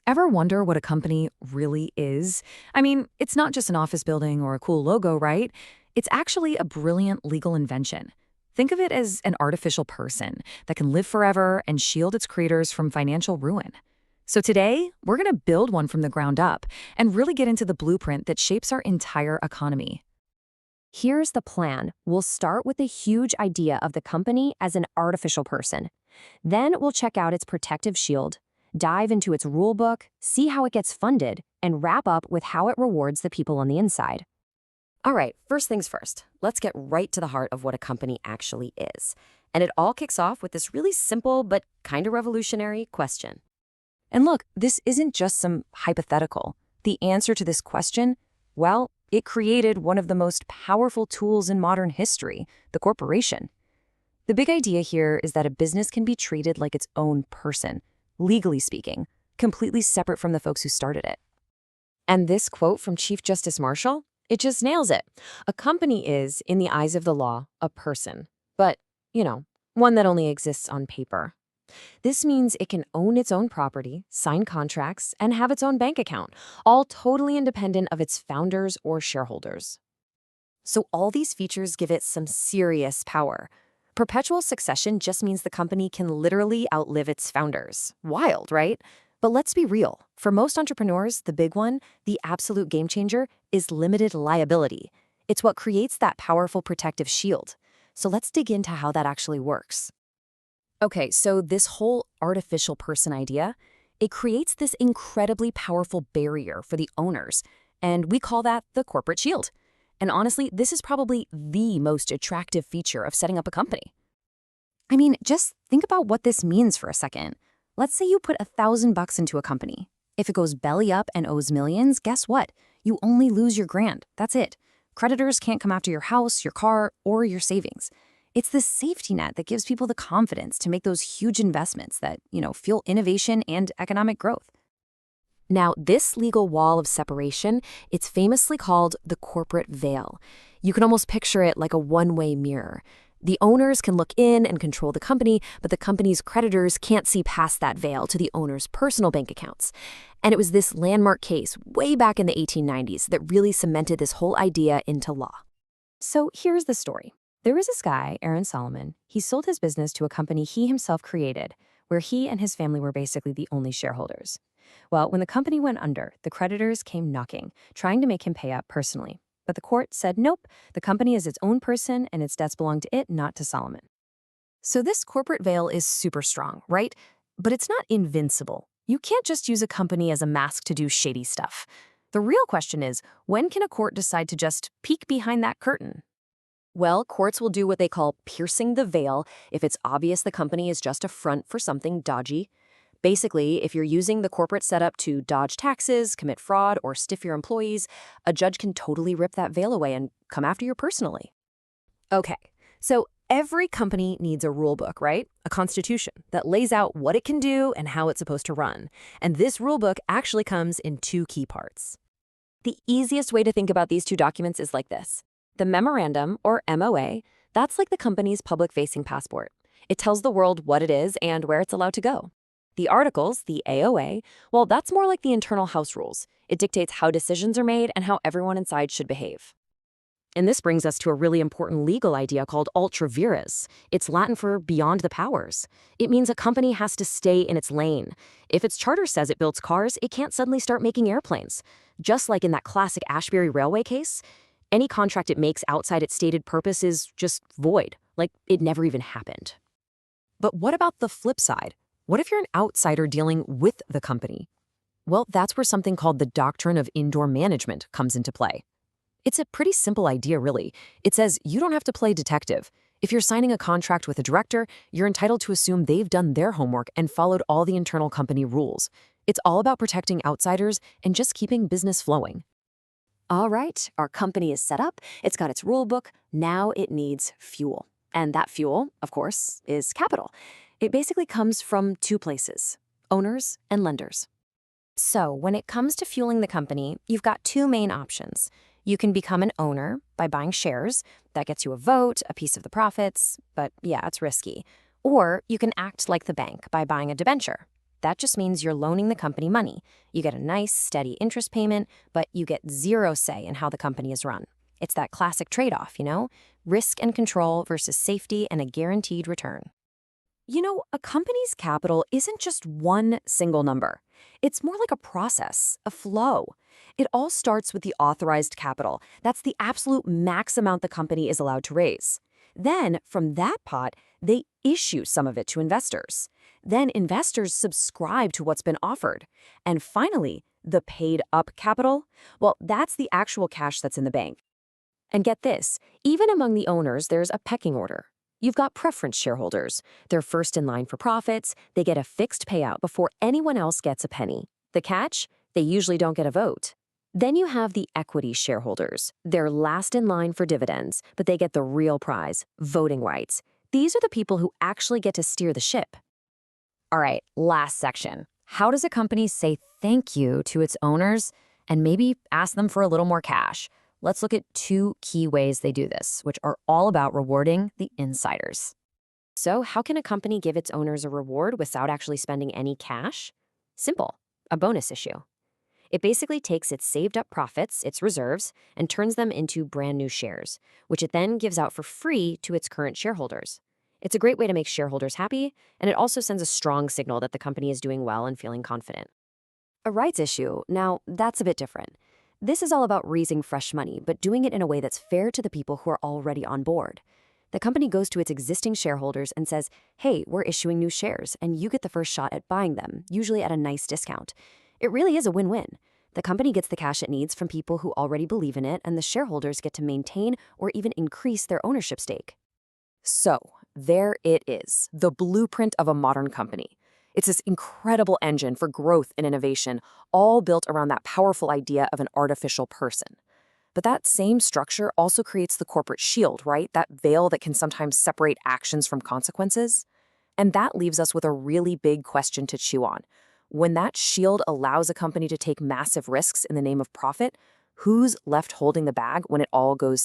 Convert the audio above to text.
Ever wonder what a company really is? I mean, it's not just an office building or a cool logo, right? It's actually a brilliant legal invention. Think of it as an artificial person that can live forever and shield its creators from financial ruin. So today, we're going to build one from the ground up and really get into the blueprint that shapes our entire economy. Here's the plan. We'll start with the huge idea of the company as an artificial person. Then we'll check out its protective shield, dive into its rule book, see how it gets funded, and wrap up with how it rewards the people on the inside. All right, first things first, let's get right to the heart of what a company actually is. And it all kicks off with this really simple but kind of revolutionary question. And look, this isn't just some hypothetical. The answer to this question, well, it created one of the most powerful tools in modern history, the corporation. The big idea here is that a business can be treated like its own person, legally speaking, completely separate from the folks who started it. And this quote from Chief Justice Marshall, it just nails it. A company is, in the eyes of the law, a person. But, one that only exists on paper. This means it can own its own property, sign contracts, and have its own bank account, all totally independent of its founders or shareholders. So all these features give it some serious power. Perpetual succession just means the company can literally outlive its founders. Wild, right? But let's be real. For most entrepreneurs, the big one, the absolute game changer, is limited liability. It's what creates that powerful protective shield. So let's dig into how that actually works. Okay, so this whole artificial person idea, it creates this incredibly powerful barrier for the owners, and we call that the corporate shield. And honestly, this is probably the most attractive feature of setting up a company. I mean, just think about what this means for a second. Let's say you put $1,000 into a company. If it goes belly up and owes millions, guess what? You only lose your grand. That's it. Creditors can't come after your house, your car, or your savings. It's this safety net that gives people the confidence to make those huge investments that, fuel innovation and economic growth. Now, this legal wall of separation, it's famously called the corporate veil. You can almost picture it like a one-way mirror. The owners can look in and control the company, but the company's creditors can't see past that veil to the owner's personal bank accounts. And it was this landmark case way back in the 1890s that really cemented this whole idea into law. So here's the story. There was this guy, Aaron Solomon. He sold his business to a company he himself created, where he and his family were basically the only shareholders. Well, when the company went under, the creditors came knocking, trying to make him pay up personally. But the court said nope, the company is its own person and its debts belong to it, not to Solomon. So this corporate veil is super strong, right? But it's not invincible. You can't just use a company as a mask to do shady stuff. The real question is, when can a court decide to just peek behind that curtain? Well, courts will do what they call piercing the veil if it's obvious the company is just a front for something dodgy. Basically, if you're using the corporate setup to dodge taxes, commit fraud, or stiff your employees, a judge can totally rip that veil away and come after you personally. Okay, so every company needs a rule book, right? A constitution that lays out what it can do and how it's supposed to run. And this rule book actually comes in two key parts. The easiest way to think about these two documents is like this. The memorandum, or MOA, that's like the company's public-facing passport. It tells the world what it is and where it's allowed to go. The articles, the AOA, well, that's more like the internal house rules. It dictates how decisions are made and how everyone inside should behave. And this brings us to a really important legal idea called ultra vires. It's Latin for beyond the powers. It means a company has to stay in its lane. If its charter says it builds cars, it can't suddenly start making airplanes. Just like in that classic Ashbury Railway case, any contract it makes outside its stated purpose is just void, like it never even happened. But what about the flip side? What if you're an outsider dealing with the company? Well, that's where something called the doctrine of indoor management comes into play. It's a pretty simple idea, really. It says you don't have to play detective. If you're signing a contract with a director, you're entitled to assume they've done their homework and followed all the internal company rules. It's all about protecting outsiders and just keeping business flowing. All right, our company is set up, it's got its rule book, now it needs fuel. And that fuel, of course, is capital. It basically comes from two places, owners and lenders. So when it comes to fueling the company, you've got two main options. You can become an owner by buying shares. That gets you a vote, a piece of the profits, but yeah, it's risky. Or you can act like the bank by buying a debenture. That just means you're loaning the company money. You get a nice, steady interest payment, but you get zero say in how the company is run. It's that classic trade-off, risk and control versus safety and a guaranteed return. A company's capital isn't just one single number. It's more like a process, a flow. It all starts with the authorized capital. That's the absolute max amount the company is allowed to raise. Then, from that pot, they issue some of it to investors. Then investors subscribe to what's been offered. And finally, the paid-up capital, well, that's the actual cash that's in the bank. And get this, even among the owners, there's a pecking order. You've got preference shareholders. They're first in line for profits. They get a fixed payout before anyone else gets a penny. The catch? They usually don't get a vote. Then you have the equity shareholders. They're last in line for dividends, but they get the real prize, voting rights. These are the people who actually get to steer the ship. All right, last section. How does a company say thank you to its owners and maybe ask them for a little more cash? Let's look at 2 key ways they do this, which are all about rewarding the insiders. So how can a company give its owners a reward without actually spending any cash? Simple, a bonus issue. It basically takes its saved up profits, its reserves, and turns them into brand new shares, which it then gives out for free to its current shareholders. It's a great way to make shareholders happy, and it also sends a strong signal that the company is doing well and feeling confident. A rights issue, now that's a bit different. This is all about raising fresh money, but doing it in a way that's fair to the people who are already on board. The company goes to its existing shareholders and says, hey, we're issuing new shares, and you get the first shot at buying them, usually at a nice discount. It really is a win-win. The company gets the cash it needs from people who already believe in it, and the shareholders get to maintain or even increase their ownership stake. So, there it is, the blueprint of a modern company. It's this incredible engine for growth and innovation, all built around that powerful idea of an artificial person. But that same structure also creates the corporate shield, right? That veil that can sometimes separate actions from consequences. And that leaves us with a really big question to chew on. When that shield allows a company to take massive risks in the name of profit, who's left holding the bag when it all goes